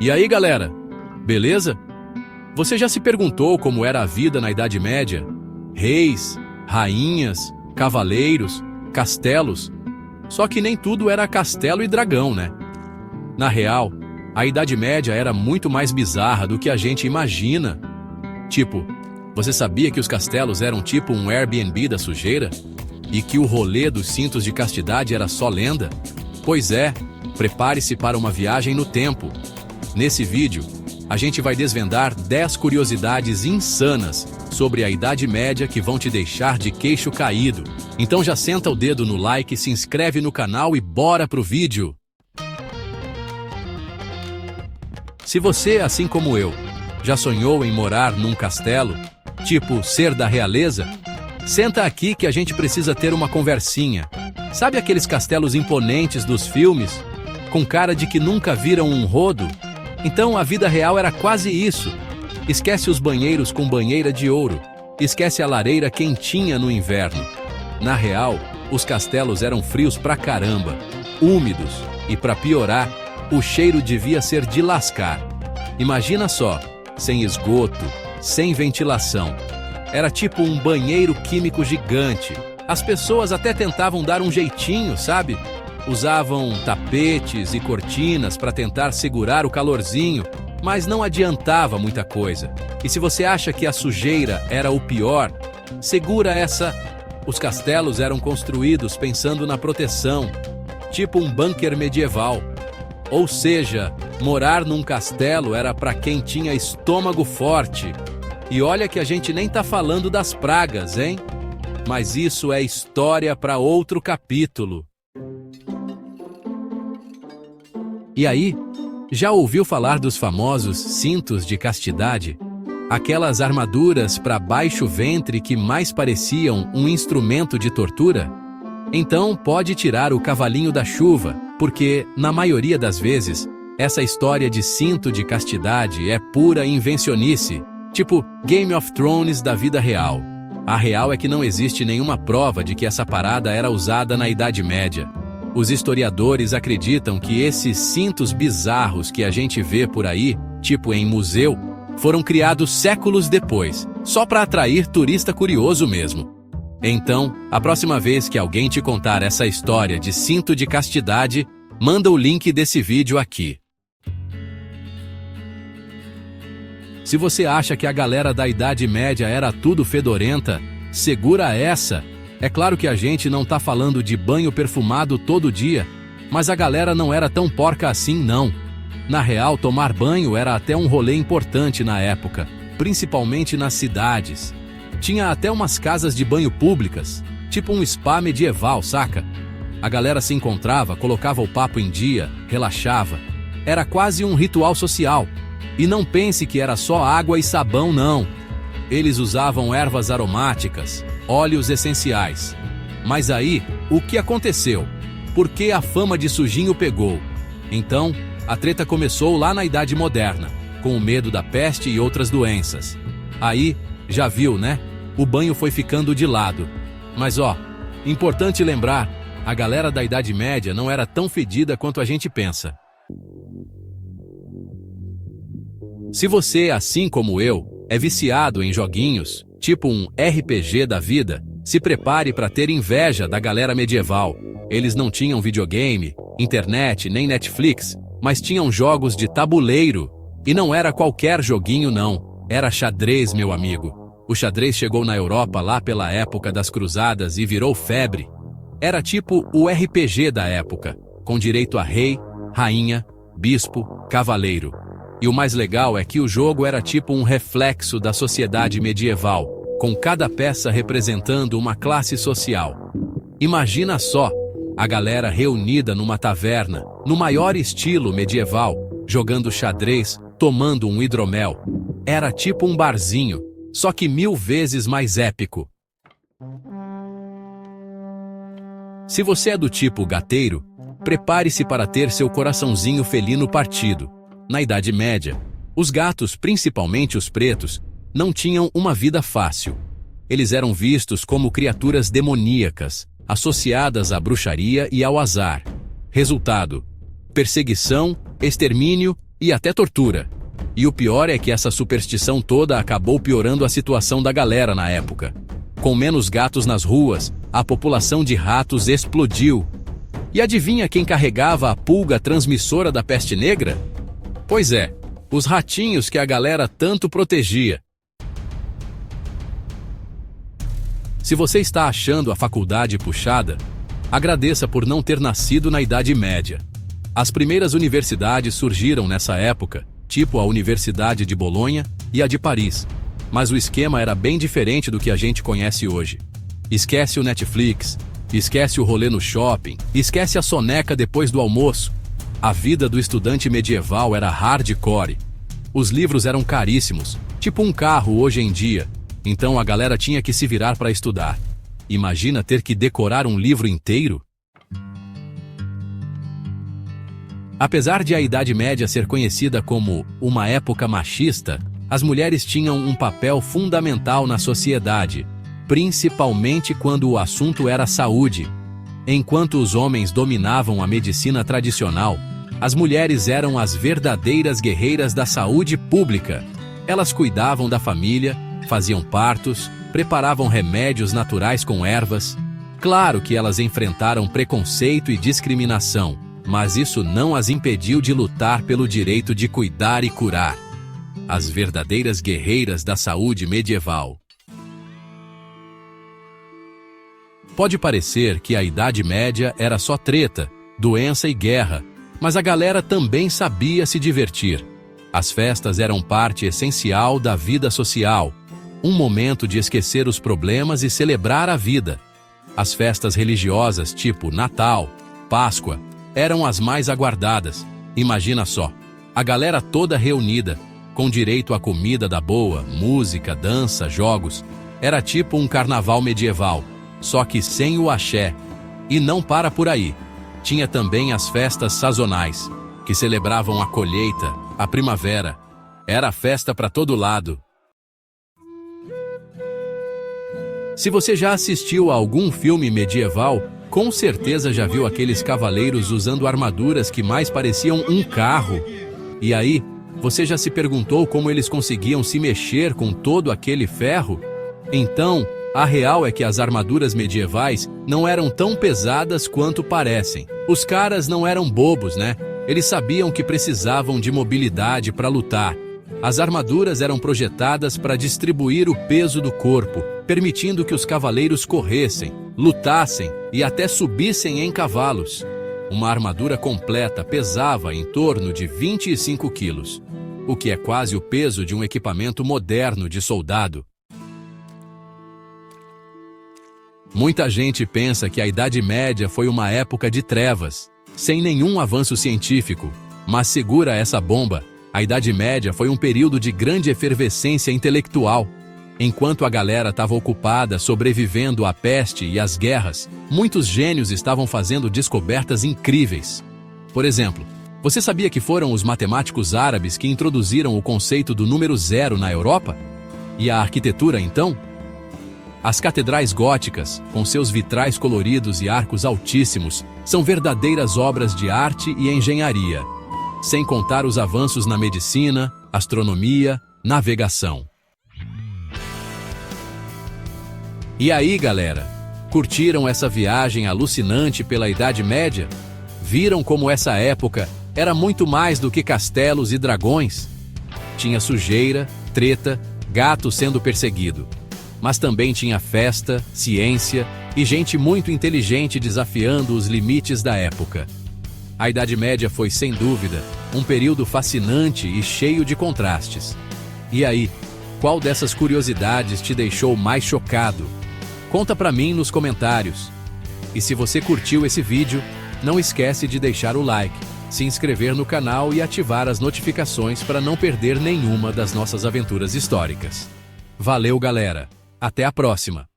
E aí, galera? Beleza? Você já se perguntou como era a vida na Idade Média? Reis, rainhas, cavaleiros, castelos. Só que nem tudo era castelo e dragão, né? Na real, a Idade Média era muito mais bizarra do que a gente imagina. Tipo, você sabia que os castelos eram tipo um Airbnb da sujeira? E que o rolê dos cintos de castidade era só lenda? Pois é, prepare-se para uma viagem no tempo. Nesse vídeo, a gente vai desvendar 10 curiosidades insanas sobre a Idade Média que vão te deixar de queixo caído. Então já senta o dedo no like, se inscreve no canal e bora pro vídeo! Se você, assim como eu, já sonhou em morar num castelo, tipo ser da realeza, senta aqui que a gente precisa ter uma conversinha. Sabe aqueles castelos imponentes dos filmes, com cara de que nunca viram um rodo? Então a vida real era quase isso. Esquece os banheiros com banheira de ouro. Esquece a lareira quentinha no inverno. Na real, os castelos eram frios pra caramba, úmidos, e pra piorar, o cheiro devia ser de lascar. Imagina só, sem esgoto, sem ventilação. Era tipo um banheiro químico gigante. As pessoas até tentavam dar um jeitinho, sabe? Usavam tapetes e cortinas para tentar segurar o calorzinho, mas não adiantava muita coisa. E se você acha que a sujeira era o pior, segura essa. Os castelos eram construídos pensando na proteção, tipo um bunker medieval. Ou seja, morar num castelo era para quem tinha estômago forte. E olha que a gente nem tá falando das pragas, hein? Mas isso é história para outro capítulo. E aí, já ouviu falar dos famosos cintos de castidade? Aquelas armaduras para baixo ventre que mais pareciam um instrumento de tortura? Então pode tirar o cavalinho da chuva, porque, na maioria das vezes, essa história de cinto de castidade é pura invencionice, tipo Game of Thrones da vida real. A real é que não existe nenhuma prova de que essa parada era usada na Idade Média. Os historiadores acreditam que esses cintos bizarros que a gente vê por aí, tipo em museu, foram criados séculos depois, só para atrair turista curioso mesmo. Então, a próxima vez que alguém te contar essa história de cinto de castidade, manda o link desse vídeo aqui. Se você acha que a galera da Idade Média era tudo fedorenta, segura essa. É claro que a gente não tá falando de banho perfumado todo dia, mas a galera não era tão porca assim não. Na real, tomar banho era até um rolê importante na época, principalmente nas cidades. Tinha até umas casas de banho públicas, tipo um spa medieval, saca? A galera se encontrava, colocava o papo em dia, relaxava. Era quase um ritual social. E não pense que era só água e sabão, não. Eles usavam ervas aromáticas, óleos essenciais. Mas aí, o que aconteceu? Por que a fama de sujinho pegou? Então, a treta começou lá na Idade Moderna, com o medo da peste e outras doenças. Aí, já viu, né? O banho foi ficando de lado. Mas ó, importante lembrar, a galera da Idade Média não era tão fedida quanto a gente pensa. Se você, assim como eu, é viciado em joguinhos, tipo um RPG da vida, se prepare para ter inveja da galera medieval. Eles não tinham videogame, internet, nem Netflix, mas tinham jogos de tabuleiro. E não era qualquer joguinho não, era xadrez, meu amigo. O xadrez chegou na Europa lá pela época das cruzadas e virou febre. Era tipo o RPG da época, com direito a rei, rainha, bispo, cavaleiro. E o mais legal é que o jogo era tipo um reflexo da sociedade medieval, com cada peça representando uma classe social. Imagina só, a galera reunida numa taverna, no maior estilo medieval, jogando xadrez, tomando um hidromel. Era tipo um barzinho, só que 1000 vezes mais épico. Se você é do tipo gateiro, prepare-se para ter seu coraçãozinho felino partido. Na Idade Média, os gatos, principalmente os pretos, não tinham uma vida fácil. Eles eram vistos como criaturas demoníacas, associadas à bruxaria e ao azar. Resultado: perseguição, extermínio e até tortura. E o pior é que essa superstição toda acabou piorando a situação da galera na época. Com menos gatos nas ruas, a população de ratos explodiu. E adivinha quem carregava a pulga transmissora da peste negra? Pois é, os ratinhos que a galera tanto protegia. Se você está achando a faculdade puxada, agradeça por não ter nascido na Idade Média. As primeiras universidades surgiram nessa época, tipo a Universidade de Bolonha e a de Paris. Mas o esquema era bem diferente do que a gente conhece hoje. Esquece o Netflix, esquece o rolê no shopping, esquece a soneca depois do almoço. A vida do estudante medieval era hardcore. Os livros eram caríssimos, tipo um carro hoje em dia, então a galera tinha que se virar para estudar. Imagina ter que decorar um livro inteiro? Apesar de a Idade Média ser conhecida como uma época machista, as mulheres tinham um papel fundamental na sociedade, principalmente quando o assunto era saúde. Enquanto os homens dominavam a medicina tradicional, as mulheres eram as verdadeiras guerreiras da saúde pública. Elas cuidavam da família, faziam partos, preparavam remédios naturais com ervas. Claro que elas enfrentaram preconceito e discriminação, mas isso não as impediu de lutar pelo direito de cuidar e curar. As verdadeiras guerreiras da saúde medieval. Pode parecer que a Idade Média era só treta, doença e guerra, mas a galera também sabia se divertir. As festas eram parte essencial da vida social, um momento de esquecer os problemas e celebrar a vida. As festas religiosas, tipo Natal, Páscoa, eram as mais aguardadas. Imagina só, a galera toda reunida, com direito à comida da boa, música, dança, jogos. Era tipo um carnaval medieval, só que sem o axé. E não para por aí. Tinha também as festas sazonais, que celebravam a colheita, a primavera. Era festa para todo lado. Se você já assistiu a algum filme medieval, com certeza já viu aqueles cavaleiros usando armaduras que mais pareciam um carro. E aí, você já se perguntou como eles conseguiam se mexer com todo aquele ferro? Então, a real é que as armaduras medievais não eram tão pesadas quanto parecem. Os caras não eram bobos, né? Eles sabiam que precisavam de mobilidade para lutar. As armaduras eram projetadas para distribuir o peso do corpo, permitindo que os cavaleiros corressem, lutassem e até subissem em cavalos. Uma armadura completa pesava em torno de 25 quilos, o que é quase o peso de um equipamento moderno de soldado. Muita gente pensa que a Idade Média foi uma época de trevas, sem nenhum avanço científico, mas segura essa bomba. A Idade Média foi um período de grande efervescência intelectual. Enquanto a galera estava ocupada sobrevivendo à peste e às guerras, muitos gênios estavam fazendo descobertas incríveis. Por exemplo, você sabia que foram os matemáticos árabes que introduziram o conceito do número zero na Europa? E a arquitetura, então? As catedrais góticas, com seus vitrais coloridos e arcos altíssimos, são verdadeiras obras de arte e engenharia, sem contar os avanços na medicina, astronomia, navegação. E aí, galera, curtiram essa viagem alucinante pela Idade Média? Viram como essa época era muito mais do que castelos e dragões? Tinha sujeira, treta, gato sendo perseguido. Mas também tinha festa, ciência e gente muito inteligente desafiando os limites da época. A Idade Média foi, sem dúvida, um período fascinante e cheio de contrastes. E aí, qual dessas curiosidades te deixou mais chocado? Conta pra mim nos comentários. E se você curtiu esse vídeo, não esquece de deixar o like, se inscrever no canal e ativar as notificações para não perder nenhuma das nossas aventuras históricas. Valeu, galera! Até a próxima!